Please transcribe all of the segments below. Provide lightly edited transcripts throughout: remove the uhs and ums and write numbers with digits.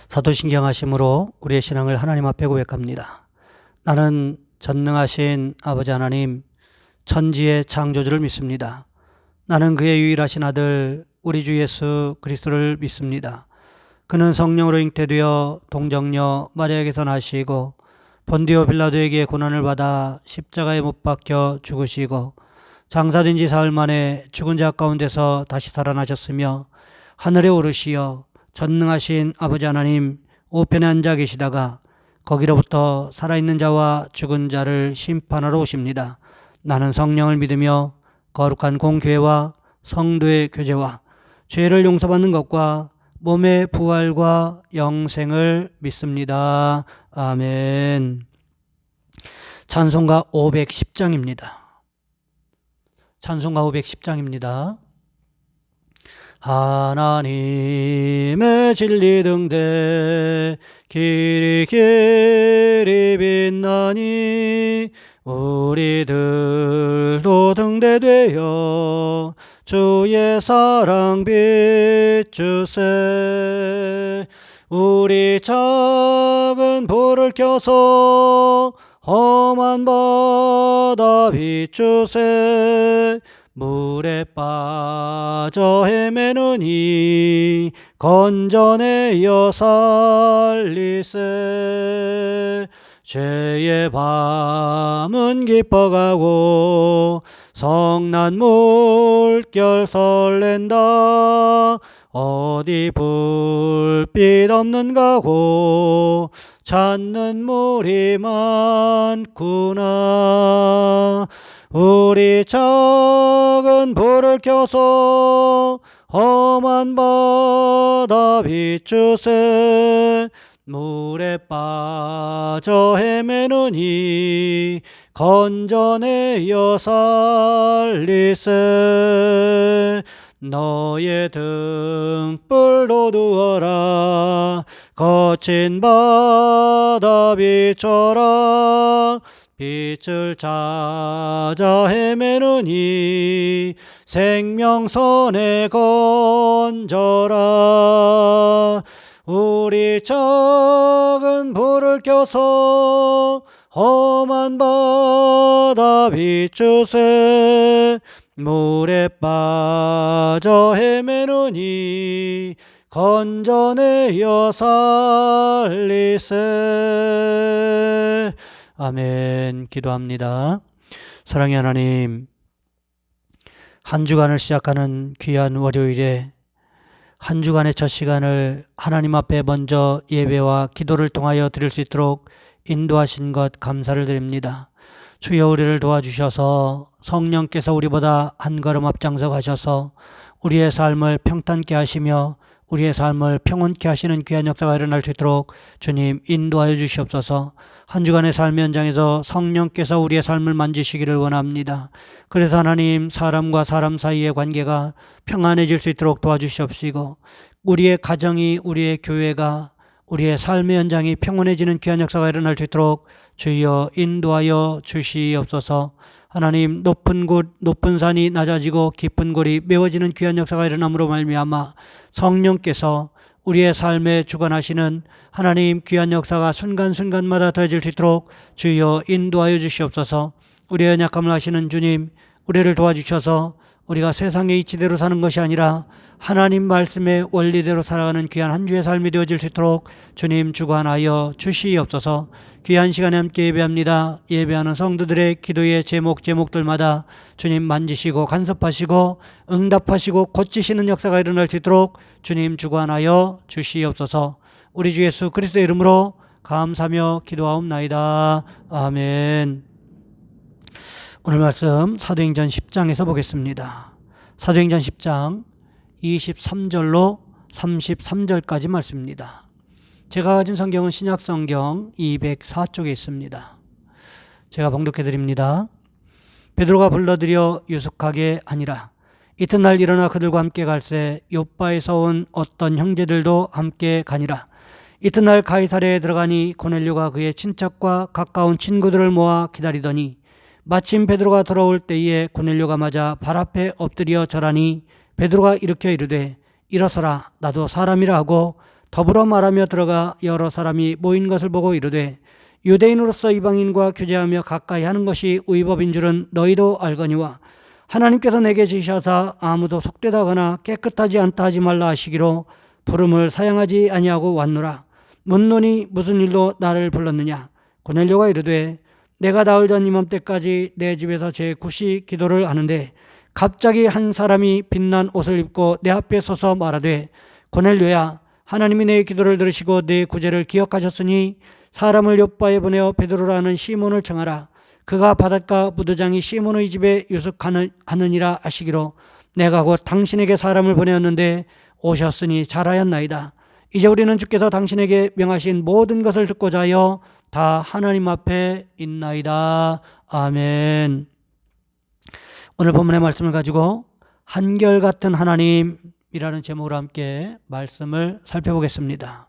사도신경하심으로 우리의 신앙을 하나님 앞에 고백합니다. 나는 전능하신 아버지 하나님, 천지의 창조주를 믿습니다. 나는 그의 유일하신 아들 우리 주 예수 그리스도를 믿습니다. 그는 성령으로 잉태되어 동정녀 마리아에게서 나시고 본디오 빌라도에게 고난을 받아 십자가에 못 박혀 죽으시고 장사된 지 사흘 만에 죽은 자 가운데서 다시 살아나셨으며 하늘에 오르시어 전능하신 아버지 하나님 우편에 앉아 계시다가 거기로부터 살아있는 자와 죽은 자를 심판하러 오십니다. 나는 성령을 믿으며 거룩한 공교회와 성도의 교제와 죄를 용서받는 것과 몸의 부활과 영생을 믿습니다. 아멘. 찬송가 510장입니다. 찬송가 510장입니다. 하나님의 진리 등대 길이 빛나니 우리들도 등대되어 주의 사랑 비추세. 우리 작은 불을 켜서 험한 바다 비추세. 물에 빠져 헤매느니 건져내어 살리세. 죄의 밤은 깊어가고 성난 물결 설렌다. 어디 불빛 없는가고 찾는 물이 많구나. 우리 작은 불을 켜서 험한 바다 비추세. 물에 빠져 헤매느니 건져내어 살리세. 너의 등불로 두어라. 거친 바다 비춰라. 빛을 찾아 헤매느니 생명선에 건져라. 우리 작은 불을 켜서 험한 바다 비추세. 물에 빠져 헤매느니 건져내어 살리세. 아멘. 기도합니다. 사랑의 하나님, 한 주간을 시작하는 귀한 월요일에 한 주간의 첫 시간을 하나님 앞에 먼저 예배와 기도를 통하여 드릴 수 있도록 인도하신 것 감사를 드립니다. 주여 우리를 도와주셔서 성령께서 우리보다 한 걸음 앞장서 가셔서 우리의 삶을 평탄케 하시며 우리의 삶을 평온케 하시는 귀한 역사가 일어날 수 있도록 주님 인도하여 주시옵소서. 한 주간의 삶의 현장에서 성령께서 우리의 삶을 만지시기를 원합니다. 그래서 하나님, 사람과 사람 사이의 관계가 평안해질 수 있도록 도와주시옵시고 우리의 가정이, 우리의 교회가, 우리의 삶의 현장이 평온해지는 귀한 역사가 일어날 수 있도록 주여 인도하여 주시옵소서. 하나님, 높은 곳, 높은 산이 낮아지고 깊은 골이 메워지는 귀한 역사가 일어남으로 말미암아 성령께서 우리의 삶에 주관하시는 하나님 귀한 역사가 순간순간마다 더해질 수 있도록 주여 인도하여 주시옵소서. 우리의 연약함을 아시는 주님, 우리를 도와주셔서 우리가 세상의 이치대로 사는 것이 아니라 하나님 말씀의 원리대로 살아가는 귀한 한 주의 삶이 되어질 수 있도록 주님 주관하여 주시옵소서. 귀한 시간에 함께 예배합니다. 예배하는 성도들의 기도의 제목들마다 주님 만지시고 간섭하시고 응답하시고 고치시는 역사가 일어날 수 있도록 주님 주관하여 주시옵소서. 우리 주 예수 그리스도의 이름으로 감사하며 기도하옵나이다. 아멘. 오늘 말씀 사도행전 10장에서 보겠습니다. 사도행전 10장 23절로 33절까지 말씀입니다. 제가 가진 성경은 신약성경 204쪽에 있습니다. 제가 봉독해 드립니다. 베드로가 불러들여 유숙하게 하니라. 이튿날 일어나 그들과 함께 갈새 요빠에서 온 어떤 형제들도 함께 가니라. 이튿날 가이사랴에 들어가니 고넬료가 그의 친척과 가까운 친구들을 모아 기다리더니 마침 베드로가 돌아올 때에 고넬료가 맞아 발 앞에 엎드려 절하니 베드로가 일으켜 이르되 일어서라, 나도 사람이라 하고 더불어 말하며 들어가 여러 사람이 모인 것을 보고 이르되 유대인으로서 이방인과 교제하며 가까이 하는 것이 의법인 줄은 너희도 알거니와 하나님께서 내게 지시하사 아무도 속되다거나 깨끗하지 않다 하지 말라 하시기로 부름을 사양하지 아니하고 왔노라. 묻노니 무슨 일로 나를 불렀느냐? 고넬료가 이르되 내가 나흘 전 이맘때까지 내 집에서 제9시 기도를 하는데 갑자기 한 사람이 빛난 옷을 입고 내 앞에 서서 말하되 고넬료야, 하나님이 내 기도를 들으시고 내 구제를 기억하셨으니 사람을 요바에 보내어 베드로라는 시몬을 청하라. 그가 바닷가 부두장이 시몬의 집에 유숙하느니라 하시기로 내가 곧 당신에게 사람을 보내었는데 오셨으니 잘하였나이다. 이제 우리는 주께서 당신에게 명하신 모든 것을 듣고자 하여 다 하나님 앞에 있나이다. 아멘. 오늘 본문의 말씀을 가지고 한결같은 하나님이라는 제목으로 함께 말씀을 살펴보겠습니다.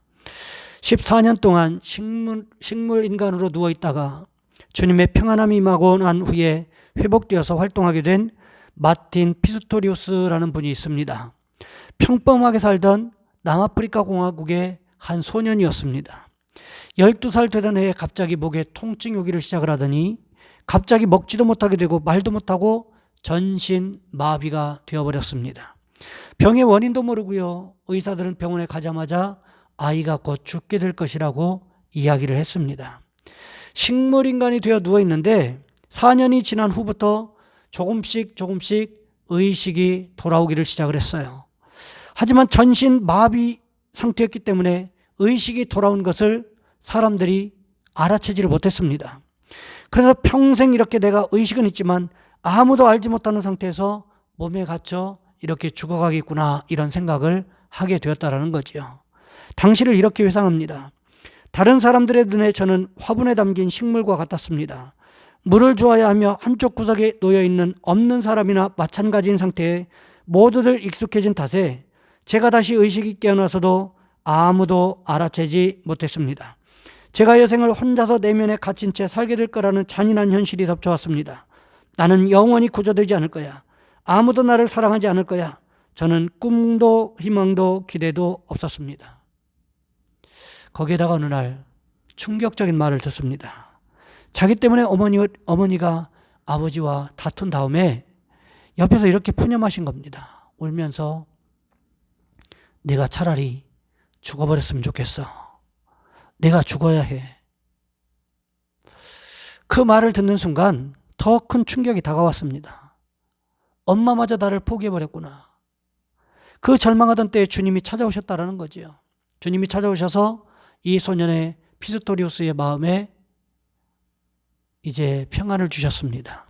14년 동안 식물 인간으로 누워있다가 주님의 평안함이 임하고 난 후에 회복되어서 활동하게 된 마틴 피스토리우스라는 분이 있습니다. 평범하게 살던 남아프리카 공화국의 한 소년이었습니다. 12살 되던 해에 갑자기 목에 통증이 오기를 시작을 하더니 갑자기 먹지도 못하게 되고 말도 못하고 전신 마비가 되어버렸습니다. 병의 원인도 모르고요. 의사들은 병원에 가자마자 아이가 곧 죽게 될 것이라고 이야기를 했습니다. 식물인간이 되어 누워있는데 4년이 지난 후부터 조금씩 의식이 돌아오기를 시작을 했어요. 하지만 전신 마비 상태였기 때문에 의식이 돌아온 것을 사람들이 알아채지를 못했습니다. 그래서 평생 이렇게 내가 의식은 있지만 아무도 알지 못하는 상태에서 몸에 갇혀 이렇게 죽어가겠구나, 이런 생각을 하게 되었다는 거죠. 당시를 이렇게 회상합니다. 다른 사람들의 눈에 저는 화분에 담긴 식물과 같았습니다. 물을 주어야 하며 한쪽 구석에 놓여있는 없는 사람이나 마찬가지인 상태에 모두들 익숙해진 탓에 제가 다시 의식이 깨어나서도 아무도 알아채지 못했습니다. 제가 여생을 혼자서 내면에 갇힌 채 살게 될 거라는 잔인한 현실이 덮쳐왔습니다. 나는 영원히 구조되지 않을 거야. 아무도 나를 사랑하지 않을 거야. 저는 꿈도 희망도 기대도 없었습니다. 거기에다가 어느 날 충격적인 말을 듣습니다. 자기 때문에 어머니가 아버지와 다툰 다음에 옆에서 이렇게 푸념하신 겁니다. 울면서 내가 차라리 죽어버렸으면 좋겠어. 내가 죽어야 해. 그 말을 듣는 순간 더 큰 충격이 다가왔습니다. 엄마마저 나를 포기해버렸구나. 그 절망하던 때에 주님이 찾아오셨다는 거지요. 주님이 찾아오셔서 이 소년의 피스토리우스의 마음에 이제 평안을 주셨습니다.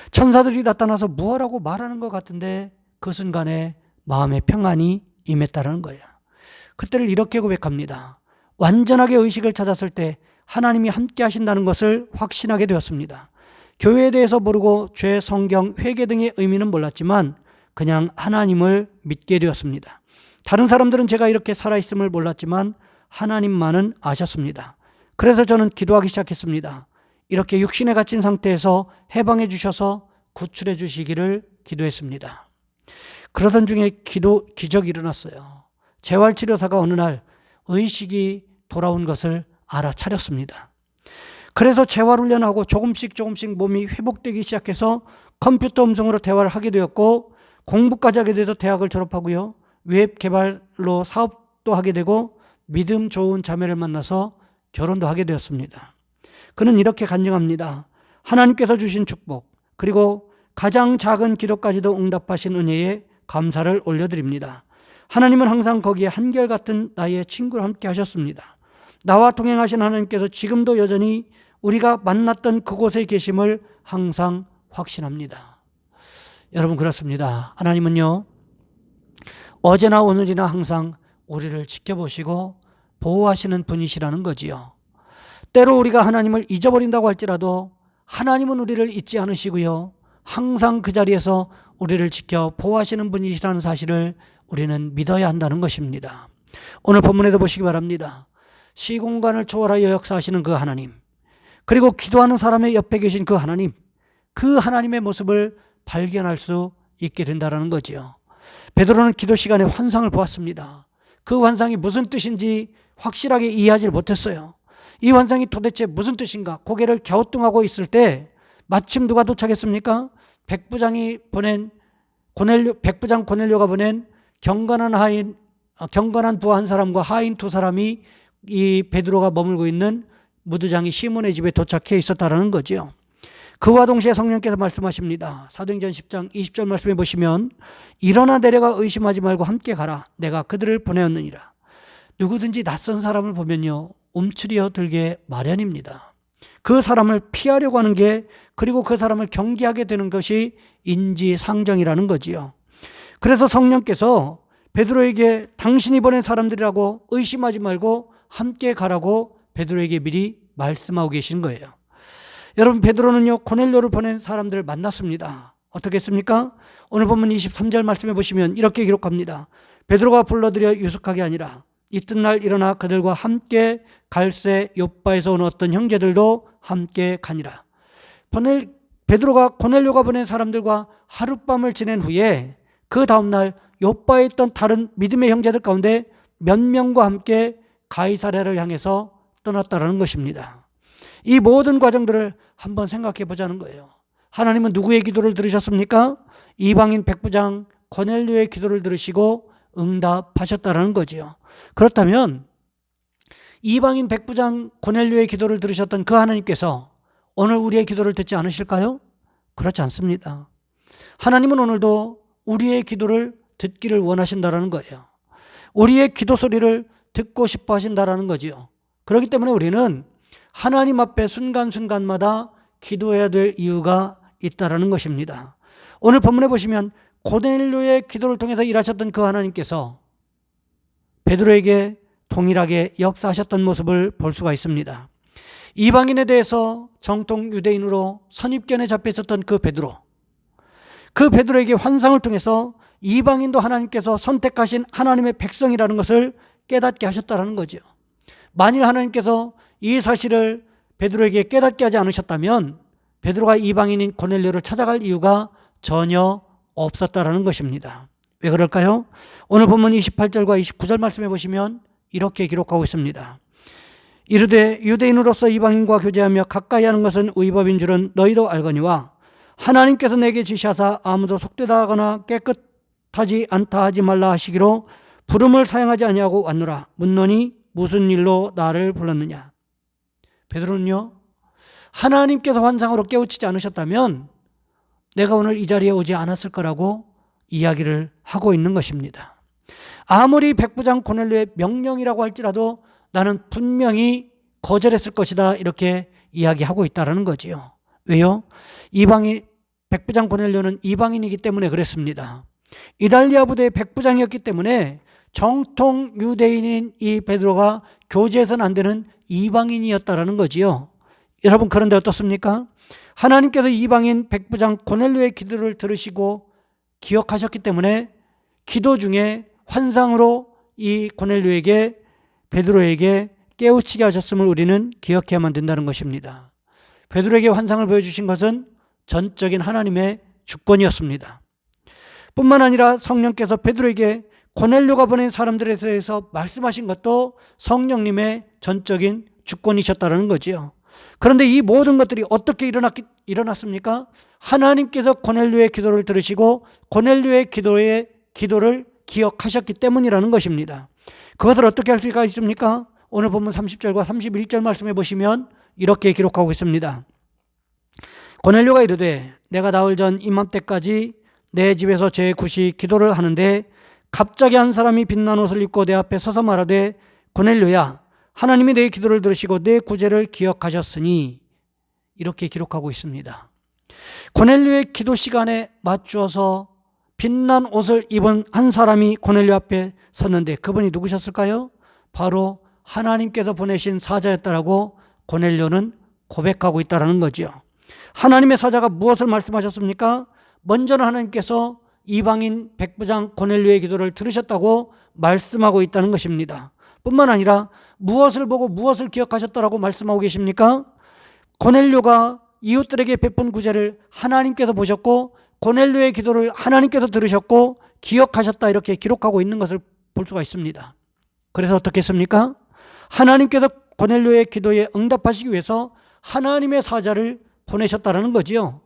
천사들이 나타나서 무엇라고 말하는 것 같은데 그 순간에 마음의 평안이 임했다는 거예요. 그때를 이렇게 고백합니다. 완전하게 의식을 찾았을 때 하나님이 함께 하신다는 것을 확신하게 되었습니다. 교회에 대해서 모르고 죄, 성경, 회개 등의 의미는 몰랐지만 그냥 하나님을 믿게 되었습니다. 다른 사람들은 제가 이렇게 살아있음을 몰랐지만 하나님만은 아셨습니다. 그래서 저는 기도하기 시작했습니다. 이렇게 육신에 갇힌 상태에서 해방해 주셔서 구출해 주시기를 기도했습니다. 그러던 중에 기적이 일어났어요. 재활치료사가 어느 날 의식이 돌아온 것을 알아차렸습니다. 그래서 재활훈련하고 조금씩 몸이 회복되기 시작해서 컴퓨터 음성으로 대화를 하게 되었고 공부까지 하게 돼서 대학을 졸업하고요. 웹 개발로 사업도 하게 되고 믿음 좋은 자매를 만나서 결혼도 하게 되었습니다. 그는 이렇게 간증합니다. 하나님께서 주신 축복 그리고 가장 작은 기도까지도 응답하신 은혜에 감사를 올려드립니다. 하나님은 항상 거기에 한결같은 나의 친구를 함께 하셨습니다. 나와 동행하신 하나님께서 지금도 여전히 우리가 만났던 그곳에 계심을 항상 확신합니다. 여러분 그렇습니다. 하나님은요 어제나 오늘이나 항상 우리를 지켜보시고 보호하시는 분이시라는 거지요. 때로 우리가 하나님을 잊어버린다고 할지라도 하나님은 우리를 잊지 않으시고요. 항상 그 자리에서 우리를 지켜 보호하시는 분이시라는 사실을 우리는 믿어야 한다는 것입니다. 오늘 본문에도 보시기 바랍니다. 시공간을 초월하여 역사하시는 그 하나님, 그리고 기도하는 사람의 옆에 계신 그 하나님, 그 하나님의 모습을 발견할 수 있게 된다는 거지요. 베드로는 기도 시간에 환상을 보았습니다. 그 환상이 무슨 뜻인지 확실하게 이해하지 못했어요. 이 환상이 도대체 무슨 뜻인가 고개를 갸우뚱하고 있을 때 마침 누가 도착했습니까? 백부장 고넬료가 보낸 경건한 부하 한 사람과 하인 두 사람이 이 베드로가 머물고 있는 무두장이 시몬의 집에 도착해 있었다는 거죠. 그와 동시에 성령께서 말씀하십니다. 사도행전 10장 20절 말씀해 보시면 일어나 내려가 의심하지 말고 함께 가라. 내가 그들을 보내었느니라. 누구든지 낯선 사람을 보면요 움츠려 들게 마련입니다. 그 사람을 피하려고 하는 게 그리고 그 사람을 경계하게 되는 것이 인지상정이라는 거지요. 그래서 성령께서 베드로에게 당신이 보낸 사람들이라고 의심하지 말고 함께 가라고 베드로에게 미리 말씀하고 계신 거예요. 여러분 베드로는요 고넬료를 보낸 사람들을 만났습니다. 어떻게 했습니까? 오늘 본문 23절 말씀해 보시면 이렇게 기록합니다. 베드로가 불러들여 유숙하게 아니라 이튿날 일어나 그들과 함께 갈새 욥바에서 온 어떤 형제들도 함께 가니라. 베드로가 고넬료가 보낸 사람들과 하룻밤을 지낸 후에 그 다음날 욥바에 있던 다른 믿음의 형제들 가운데 몇 명과 함께 가이사랴를 향해서 떠났다는 것입니다. 이 모든 과정들을 한번 생각해 보자는 거예요. 하나님은 누구의 기도를 들으셨습니까? 이방인 백부장 고넬료의 기도를 들으시고 응답하셨다는 거지요. 그렇다면 이방인 백부장 고넬료의 기도를 들으셨던 그 하나님께서 오늘 우리의 기도를 듣지 않으실까요? 그렇지 않습니다. 하나님은 오늘도 우리의 기도를 듣기를 원하신다는 거예요. 우리의 기도 소리를 듣고 싶어 하신다는 거지요. 그렇기 때문에 우리는 하나님 앞에 순간순간마다 기도해야 될 이유가 있다는 것입니다. 오늘 본문에 보시면 고넬료의 기도를 통해서 일하셨던 그 하나님께서 베드로에게 동일하게 역사하셨던 모습을 볼 수가 있습니다. 이방인에 대해서 정통 유대인으로 선입견에 잡혀 있었던 그 베드로에게 환상을 통해서 이방인도 하나님께서 선택하신 하나님의 백성이라는 것을 깨닫게 하셨다는 거죠. 만일 하나님께서 이 사실을 베드로에게 깨닫게 하지 않으셨다면 베드로가 이방인인 고넬료를 찾아갈 이유가 전혀 없었다는 것입니다. 왜 그럴까요? 오늘 본문 28절과 29절 말씀해 보시면 이렇게 기록하고 있습니다. 이르되 유대인으로서 이방인과 교제하며 가까이 하는 것은 의법인 줄은 너희도 알거니와 하나님께서 내게 지시하사 아무도 속되다 하거나 깨끗하지 않다 하지 말라 하시기로 부름을 사용하지 아니하고 왔노라. 묻노니 무슨 일로 나를 불렀느냐. 베드로는요 하나님께서 환상으로 깨우치지 않으셨다면 내가 오늘 이 자리에 오지 않았을 거라고 이야기를 하고 있는 것입니다. 아무리 백부장 고넬료의 명령이라고 할지라도 나는 분명히 거절했을 것이다 이렇게 이야기하고 있다는 거지요. 왜요? 백부장 고넬료는 이방인이기 때문에 그랬습니다. 이달리아 부대의 백부장이었기 때문에 정통 유대인인 이 베드로가 교제해서는 안 되는 이방인이었다는 거지요. 여러분 그런데 어떻습니까? 하나님께서 이방인 백부장 고넬료의 기도를 들으시고 기억하셨기 때문에 기도 중에 환상으로 이 고넬료에게 베드로에게 깨우치게 하셨음을 우리는 기억해야만 된다는 것입니다. 베드로에게 환상을 보여주신 것은 전적인 하나님의 주권이었습니다. 뿐만 아니라 성령께서 베드로에게 고넬료가 보낸 사람들에 대해서 말씀하신 것도 성령님의 전적인 주권이셨다는 거지요. 그런데 이 모든 것들이 어떻게 일어났습니까? 하나님께서 고넬료의 기도를 들으시고 고넬료의 기도를 기억하셨기 때문이라는 것입니다. 그것을 어떻게 할 수가 있습니까? 오늘 본문 30절과 31절 말씀해 보시면 이렇게 기록하고 있습니다. 고넬료가 이르되 내가 나흘 전 이맘때까지 내 집에서 제9시 기도를 하는데 갑자기 한 사람이 빛난 옷을 입고 내 앞에 서서 말하되 고넬료야 하나님이 내 기도를 들으시고 내 구제를 기억하셨으니 이렇게 기록하고 있습니다. 고넬료의 기도 시간에 맞추어서 빛난 옷을 입은 한 사람이 고넬료 앞에 섰는데 그분이 누구셨을까요? 바로 하나님께서 보내신 사자였다라고 고넬료는 고백하고 있다는 거죠. 하나님의 사자가 무엇을 말씀하셨습니까? 먼저는 하나님께서 이방인 백부장 고넬료의 기도를 들으셨다고 말씀하고 있다는 것입니다. 뿐만 아니라 무엇을 보고 무엇을 기억하셨다라고 말씀하고 계십니까? 고넬료가 이웃들에게 베푼 구제를 하나님께서 보셨고 고넬료의 기도를 하나님께서 들으셨고 기억하셨다 이렇게 기록하고 있는 것을 볼 수가 있습니다. 그래서 어떻게 했습니까? 하나님께서 고넬료의 기도에 응답하시기 위해서 하나님의 사자를 보내셨다는 거지요.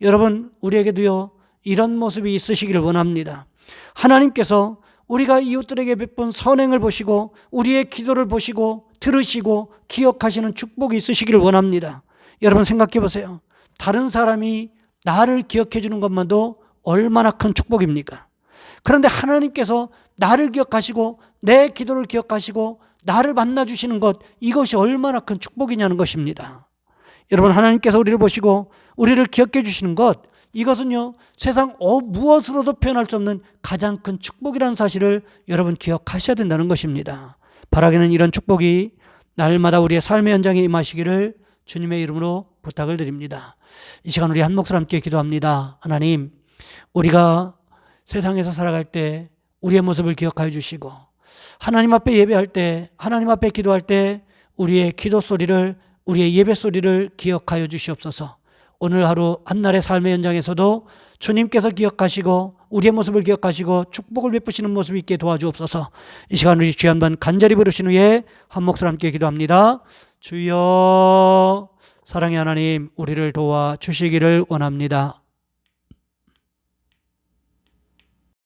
여러분, 우리에게도요, 이런 모습이 있으시기를 원합니다. 하나님께서 우리가 이웃들에게 베푼 선행을 보시고 우리의 기도를 보시고 들으시고 기억하시는 축복이 있으시기를 원합니다. 여러분 생각해 보세요. 다른 사람이 나를 기억해 주는 것만도 얼마나 큰 축복입니까? 그런데 하나님께서 나를 기억하시고 내 기도를 기억하시고 나를 만나주시는 것, 이것이 얼마나 큰 축복이냐는 것입니다. 여러분, 하나님께서 우리를 보시고 우리를 기억해 주시는 것, 이것은요, 세상 무엇으로도 표현할 수 없는 가장 큰 축복이라는 사실을 여러분 기억하셔야 된다는 것입니다. 바라기는 이런 축복이 날마다 우리의 삶의 현장에 임하시기를 주님의 이름으로 부탁을 드립니다. 이 시간 우리 한 목소리 함께 기도합니다. 하나님, 우리가 세상에서 살아갈 때 우리의 모습을 기억하여 주시고 하나님 앞에 예배할 때, 하나님 앞에 기도할 때 우리의 기도 소리를, 우리의 예배 소리를 기억하여 주시옵소서. 오늘 하루 한날의 삶의 현장에서도 주님께서 기억하시고 우리의 모습을 기억하시고 축복을 베푸시는 모습이 있게 도와주옵소서. 이 시간 우리 주여 한번 간절히 부르신 후에 한 목소리 함께 기도합니다. 주여, 사랑의 하나님, 우리를 도와주시기를 원합니다.